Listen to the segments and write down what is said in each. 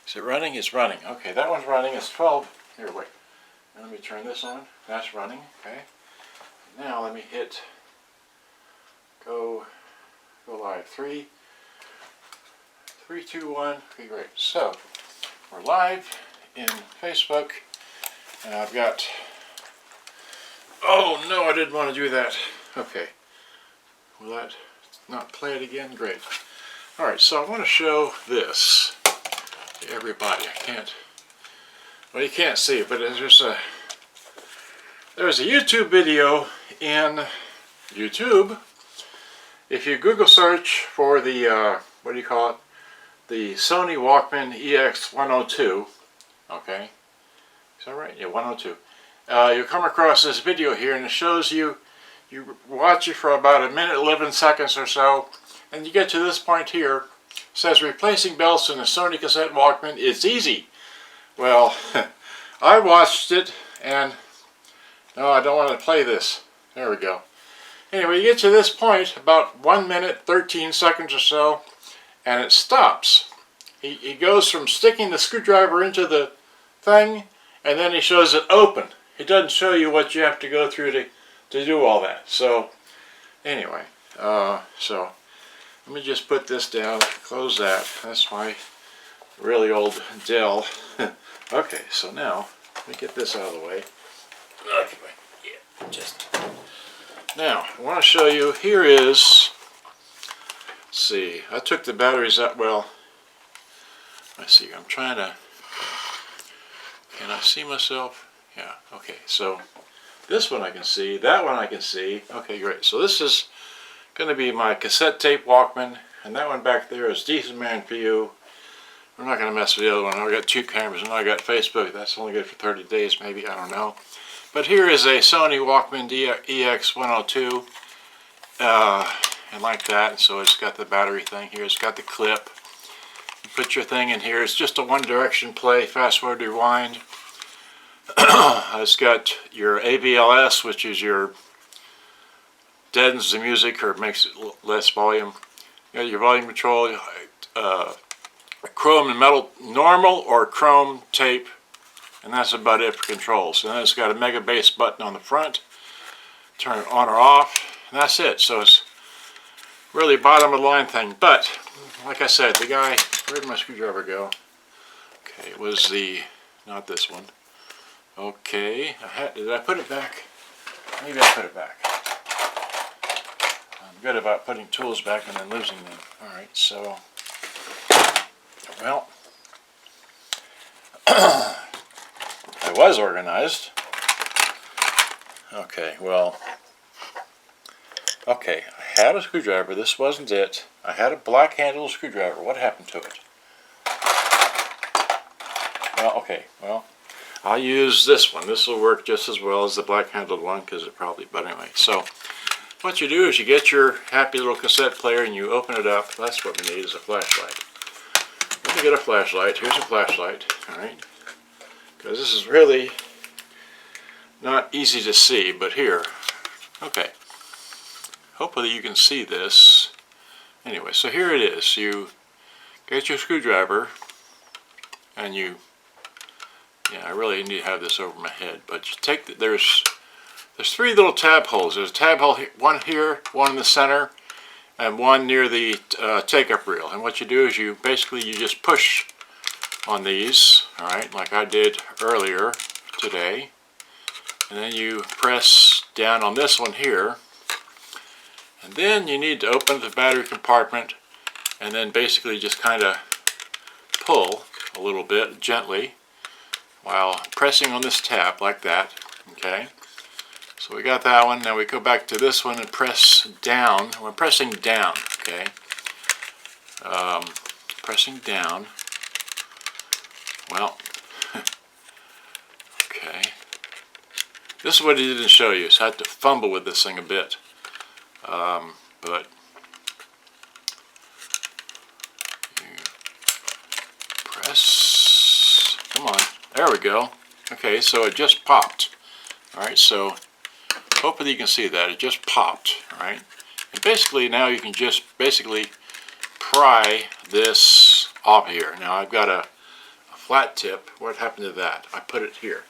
Is it running? It's running. Okay, that one's running. It's 12. Here, wait. Now let me turn this on. That's running. Okay. Now let me hit go live. 3, 2, 1. Okay, great. So we're live in Facebook, and I've got. Oh no, I didn't want to do that. Okay. Will that not play it again? Great. All right. So I want to show this to everybody. I can't. Well, you can't see it, but there's a YouTube video in YouTube. If you Google search for the what do you call it? The Sony Walkman EX-102. Okay, is that right? Yeah, 102. You'll come across this video here, and it shows you. You watch it for about 1:11 seconds or so, and you get to this point here. It says replacing belts in a Sony cassette Walkman is easy. Well, I watched it, and no, I don't want to play this. There we go. Anyway, you get to this point, about 1:13 seconds or so, and it stops. He goes from sticking the screwdriver into the thing, and then he shows it open. It doesn't show you what you have to go through to do all that. So, anyway, so let me just put this down, close that. That's my really old Dell. Okay, so now, let me get this out of the way. Okay, yeah, just. Now, I want to show you, here is, let's see, I took the batteries out, well, let's see, I'm trying to, can I see myself? Yeah, okay, so this one I can see, that one I can see. Okay, great. So this is going to be my cassette tape Walkman, and that one back there is Decent Man for You. We're not going to mess with the other one. I've got 2 cameras, and I got Facebook. That's only good for 30 days, maybe. I don't know. But here is a Sony Walkman EX-102, and like that. And so it's got the battery thing here. It's got the clip. You put your thing in here. It's just a one-direction play, fast forward, rewind. It's got your AVLS, which is your deadens the music or makes it less volume. You got your volume control, chrome and metal normal or chrome tape, and that's about it for controls. And then it's got a mega bass button on the front, turn it on or off, and that's it. So it's really a bottom of the line thing. But like I said, the guy, where did my screwdriver go? Okay, it was the, not this one. Okay, did I put it back? Maybe I put it back. I'm good about putting tools back and then losing them. Alright, so, well, I was organized. Okay, well, okay, I had a screwdriver. This wasn't it. I had a black handled screwdriver. What happened to it? Well, okay, well, I'll use this one. This will work just as well as the black handled one because it probably, but anyway. So what you do is you get your happy little cassette player and you open it up. That's what we need is a flashlight. Let me get a flashlight. Here's a flashlight, alright? Because this is really not easy to see, but here. Okay. Hopefully you can see this. Anyway, so here it is. You get your screwdriver and you, yeah, I really need to have this over my head, but you take the, there's 3 little tab holes. There's a tab hole, one here, one in the center, and one near the take-up reel. And what you do is you just push on these, all right, like I did earlier today, and then you press down on this one here, and then you need to open the battery compartment, and then basically just kind of pull a little bit gently while pressing on this tab like that. Okay, so we got that one. Now we go back to this one and press down. We're pressing down. Okay, pressing down. Well, okay, this is what he didn't show you, so I had to fumble with this thing a bit, but you press, come on. There we go. Okay, so it just popped. Alright, so hopefully you can see that. It just popped. Alright, and basically now you can just basically pry this off here. Now I've got a flat tip. What happened to that? I put it here.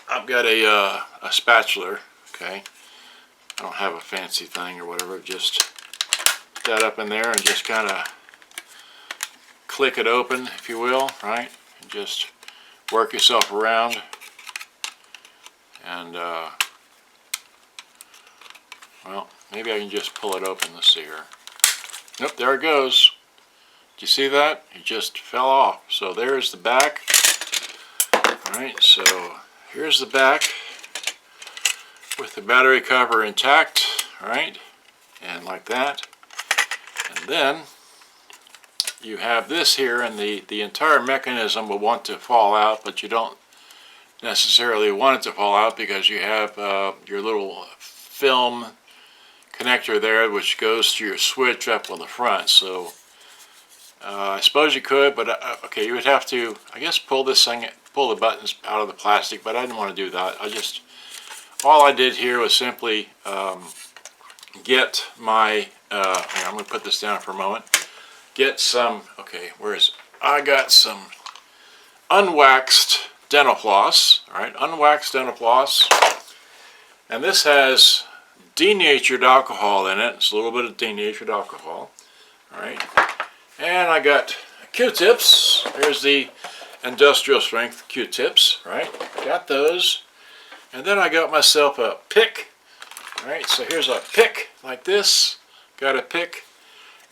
I've got a spatula, okay? I don't have a fancy thing or whatever, just put that up in there and just kind of click it open, if you will, right? And just work yourself around. And, well, maybe I can just pull it open. Let's see here. Nope, there it goes. Did you see that? It just fell off. So there's the back. Alright, so here's the back with the battery cover intact, right? And like that. And then you have this here, and the entire mechanism will want to fall out, but you don't necessarily want it to fall out because you have your little film connector there, which goes to your switch up on the front. So I suppose you could, but okay, you would have to, I guess, pull the buttons out of the plastic, but I didn't want to do that. All I did here was simply get my, I'm going to put this down for a moment, get some, okay, where is it? I got some unwaxed dental floss, alright, unwaxed dental floss, and this has denatured alcohol in it. It's a little bit of denatured alcohol, alright, and I got Q-tips. There's the industrial strength Q-tips, right? Got those. And then I got myself a pick. Alright, so here's a pick like this. Got a pick.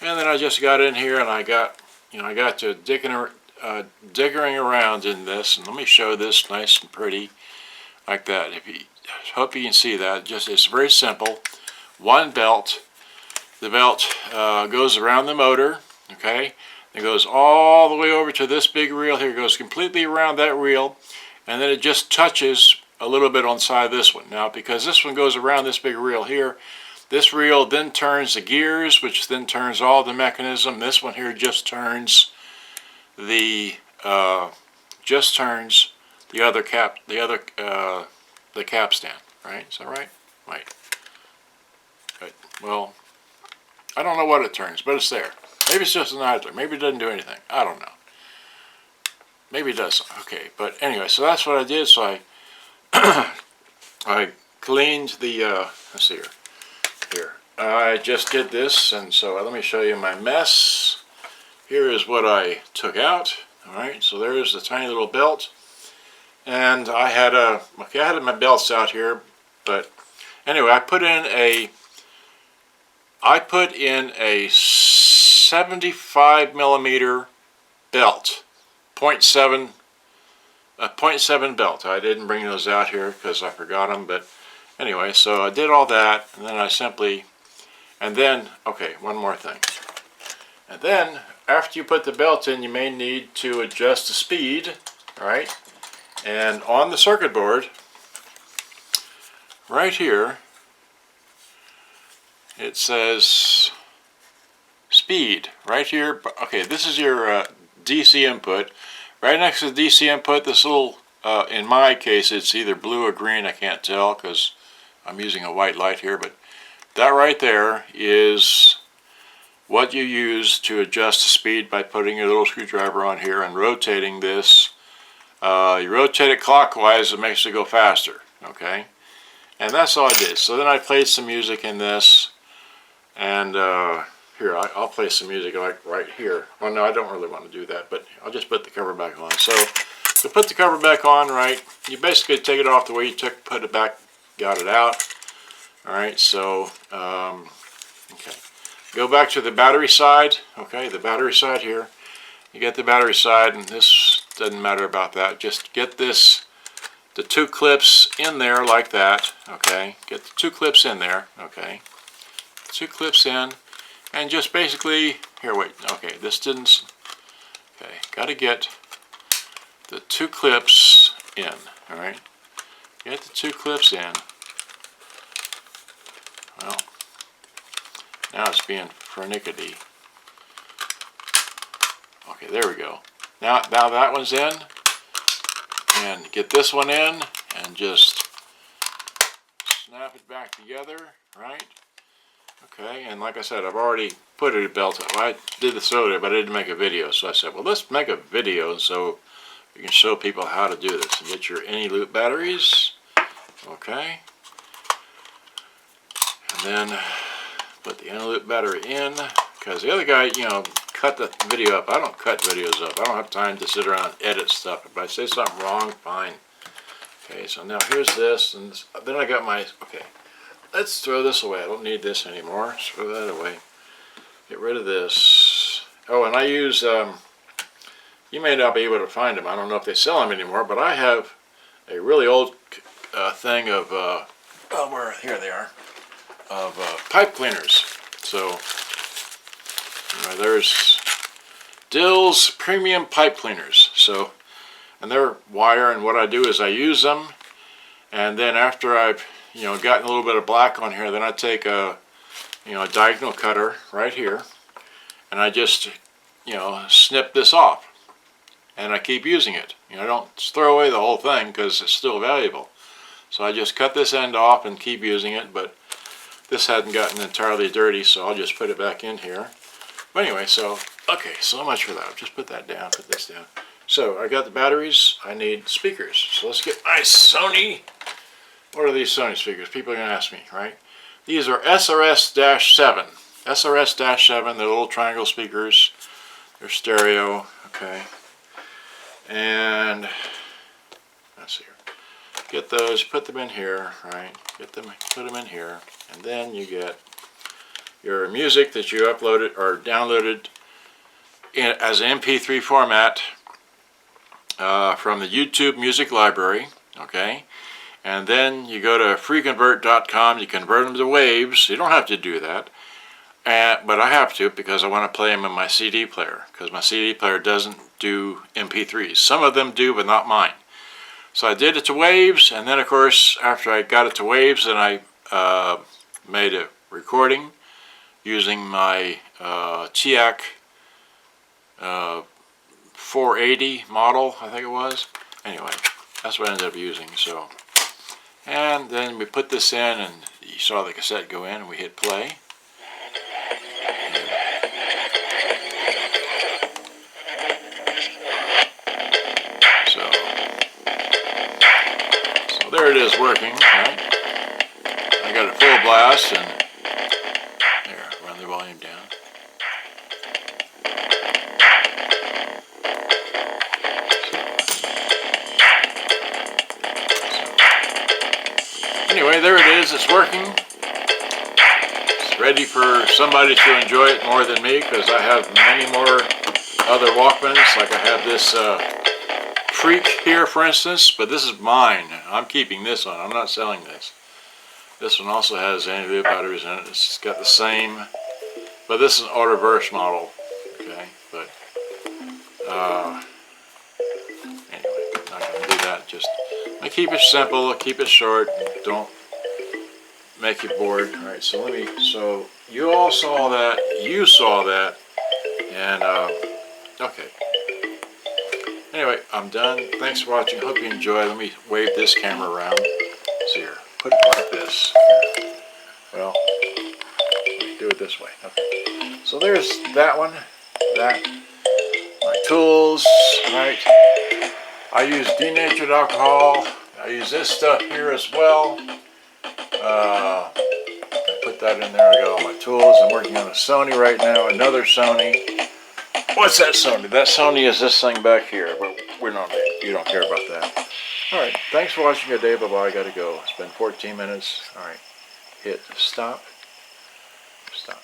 And then I just got in here and I got to diggering around in this. And let me show this nice and pretty like that. Hope you can see that. It's very simple. One belt. The belt goes around the motor. Okay. It goes all the way over to this big reel here. It goes completely around that reel, and then it just touches a little bit on the side of this one. Now, because this one goes around this big reel here, this reel then turns the gears, which then turns all the mechanism. This one here just turns the other cap, the cap stand. Right? Is that right? Right. Good. Well, I don't know what it turns, but it's there. Maybe it's just an idler. Maybe it doesn't do anything. I don't know. Maybe it does. Okay, but anyway, so that's what I did. So I cleaned the, let's see here. Here. I just did this, and so let me show you my mess. Here is what I took out. Alright, so there's the tiny little belt. And I had my belts out here, but anyway, I put in a 75 millimeter belt, 0.7 belt. I didn't bring those out here because I forgot them, but anyway, so I did all that, and then okay, one more thing. And then after you put the belt in, you may need to adjust the speed, alright? And on the circuit board, right here, it says speed right here. Okay, this is your DC input. Right next to the DC input, this little, in my case, it's either blue or green. I can't tell because I'm using a white light here, but that right there is what you use to adjust the speed by putting your little screwdriver on here and rotating this. You rotate it clockwise, it makes it go faster, okay? And that's all I did. So then I played some music in this, and here, I'll play some music like right here. Well, no, I don't really want to do that, but I'll just put the cover back on. So to put the cover back on, right, you basically take it off the way you put it back, got it out. Alright, so, okay. Go back to the battery side, okay, the battery side here. You get the battery side, and this doesn't matter about that. Just get the two clips in there like that, okay. Get the two clips in there, okay. Two clips in, and just basically, here, wait, okay, this didn't, okay, got to get the two clips in, alright. Get the two clips in. Well, now it's being pernickety. Okay, there we go. Now that one's in, and get this one in, and just snap it back together, right? Okay, and like I said, I've already put a belt up. I did this earlier, but I didn't make a video, so I said, well, let's make a video. And so you can show people how to do this. And get your any loop batteries. Okay. And then put the any loop battery in, because the other guy, you know, cut the video up. I don't cut videos up. I don't have time to sit around and edit stuff. If I say something wrong, fine. Okay, so now here's this, and this, then I got my, okay, let's throw this away. I don't need this anymore. Let's throw that away. Get rid of this. Oh, and I use, you may not be able to find them. I don't know if they sell them anymore, but I have a really old thing of, oh, here they are, of pipe cleaners. So, there's Dill's Premium Pipe Cleaners. So, and they're wire, and what I do is I use them, and then after I've, you know, gotten a little bit of black on here, then I take a, you know, a diagonal cutter right here, and I just, you know, snip this off, and I keep using it. You know, I don't throw away the whole thing because it's still valuable. So I just cut this end off and keep using it, but this hadn't gotten entirely dirty, so I'll just put it back in here. But anyway, so, okay, so much for that. I'll just put that down, put this down. So I got the batteries, I need speakers. So let's get my Sony. What are these Sony speakers? People are going to ask me, right? These are SRS-7. SRS-7, they're little triangle speakers. They're stereo, okay. And, let's see here. Get those, put them in here, right? Get them, put them in here. And then you get your music that you uploaded or downloaded as an MP3 format from the YouTube Music Library, okay? And then you go to freeconvert.com, you convert them to waves. You don't have to do that, but I have to because I want to play them in my CD player, because my CD player doesn't do MP3s. Some of them do, but not mine. So I did it to waves, and then of course after I got it to waves, then I made a recording using my TIAC 480 model, I think it was. Anyway, that's what I ended up using. So, and then we put this in, and you saw the cassette go in, and we hit play. So there it is working, right? I got it full blast, and there, run the volume down. Anyway, there it is. It's working. It's ready for somebody to enjoy it more than me, because I have many more other Walkmans. Like I have this Freak here, for instance, but this is mine. I'm keeping this one. I'm not selling this. This one also has any batteries in it. It's got the same, but this is an auto-reverse model. Okay, but anyway, I'm not going to do that. Just I keep it simple, keep it short, don't make you bored. All right, so so you all saw that, and okay. Anyway, I'm done. Thanks for watching. Hope you enjoy. Let me wave this camera around. See here, put it like this. Well, do it this way. Okay. So there's that one, my tools, right? I use denatured alcohol. I use this stuff here as well. I put that in there. I got all my tools. I'm working on a Sony right now, another Sony. What's that Sony? That Sony is this thing back here, but you don't care about that. Alright, thanks for watching. Good day. Bye-bye. I gotta go. It's been 14 minutes. Alright, hit stop. Stop.